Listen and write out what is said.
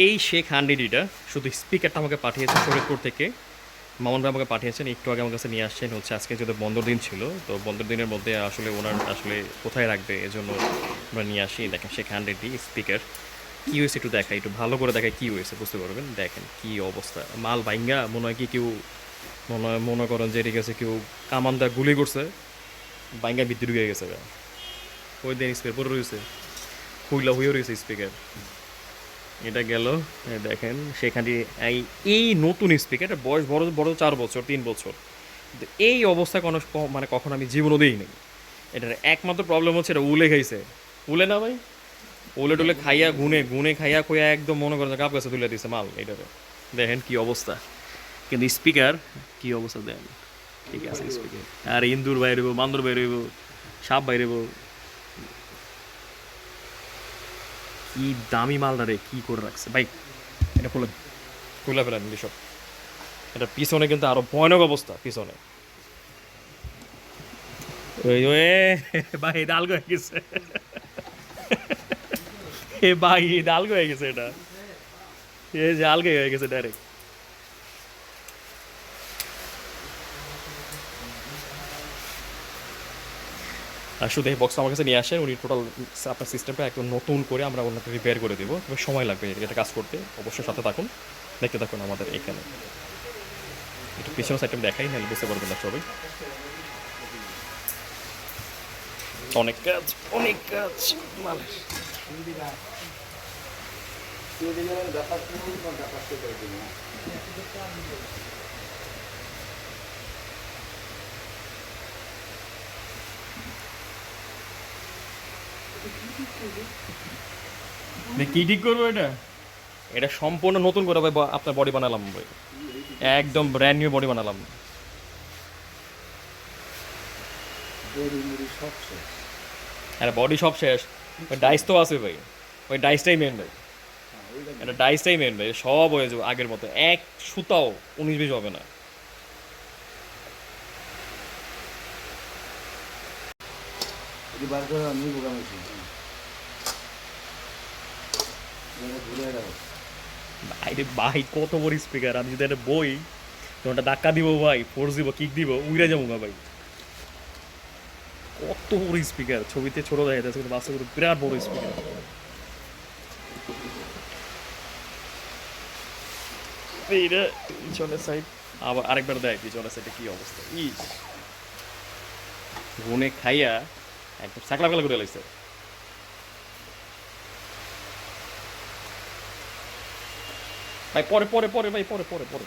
এই শেখ হান্ড্রেডিটা শুধু স্পিকারটা আমাকে পাঠিয়েছে শরীরপুর থেকে, মামুন ভাই আমাকে পাঠিয়েছেন, একটু আগে আমার কাছে নিয়ে আসছেন। হচ্ছে আজকে যদি বন্ধর দিন ছিল, তো বন্ধর দিনের মধ্যে আসলে ওনার আসলে কোথায় রাখবে এজন্য আমরা নিয়ে আসি। দেখেন শেখ হান্ড্রেডি স্পিকার কী হয়েছে একটু দেখাই, একটু ভালো করে দেখায় কী হয়েছে বুঝতে পারবেন। দেখেন কী অবস্থা, মাল বাইঙ্গা মনে হয় কি কেউ মনে করেন যে ঠিক আছে কেউ কামান্দা গুলি করছে, বাইঙ্গা ভিত্তি ঢুকে গেছে। ওই দিন স্পিকার পরে রয়েছে, খুইলা হয়ে রয়েছে স্পিকার। এটা গেল। দেখেন সেখানে এই নতুন স্পিকার, এটা বয়স বড় বড় 4 বছর 3 বছর, কিন্তু এই অবস্থা কোনো মানে কখন আমি জীবনও দিইনি। এটার একমাত্র প্রবলেম হচ্ছে এটা উলে খাইছে। উলে না ভাই, উলে টুলে খাইয়া গুনে গুনে খাইয়া খুঁয়া একদম মনে করেন কাপ গাছে তুলে দিছে মাল এটারে। দেখেন কি অবস্থা, কিন্তু স্পিকার কি অবস্থা দেন, ঠিক আছে স্পিকার। আর ইন্দুর বাইরেব, বান্দর বাইরেব, সাপ বাইরেব। কি দামি মালটা রে, কি করে রাখছে ভাই। এটা খুলে ফেলেন সব। এটা পিছনে কিন্তু আরো ভয়ানক অবস্থা পিছনে। ওই ওই ভাই এটা আলগো হয়ে গেছে, এ ভাই এটা আলগো হয়ে গেছে, এটা এই যে আলগে হয়ে গেছে ডাইরেক্ট। আর শুধু এই বক্স আমার কাছে নিয়ে আসেন, উনি টোটাল আপনার সিস্টেমটা একদম নতুন করে আমরা ওনাকে রিপেয়ার করে দেবো, তবে সময় লাগবে এটা কাজ করতে। অবশ্যই সাথে থাকুন, দেখতে থাকুন আমাদের এখানে। একটু পিছনের সাইডটা দেখাই, নাহলে বুঝতে পারবেন না সবাই। অনেক কাজ, অনেক কাজ মালের। কি ঠিক করবো এটা? এটা সম্পূর্ণ নতুন করে ভাই আপনার বডি বানালাম ভাই, একদম ব্র্যান্ড নিউ বডি বানালাম। আরে বডি সব শেষ, ওই ডাইস তো আছে ভাই, ওই ডাইসটাই মেন ভাই। এটা ডাইসটাই মেন ভাই, সব হয়ে যাবে আগের মতো, এক সুতাও 19-20 হবে না। বাইরে ভাই কত বড় স্পিকার, আমি যদি একটা বই তোমারটা ধাক্কা দিব ভাই, ফোর্স দিব, কিক দিব, উড়ে যাবো না ভাই। কত বড় স্পিকার, ছবিতে ছোট দেখা যাচ্ছে কিন্তু বাস্তবে বিরাট বড় স্পিকার। এইটা পিছনের সাইড, আবার আরেকবার দেয় পিছনের সাইডে কি অবস্থা। ইস গুনে খাইয়া একদম সাকলা ফেলা করে লাগছে ভাই। পরে পরে পরে ভাই, পরে পরে পরে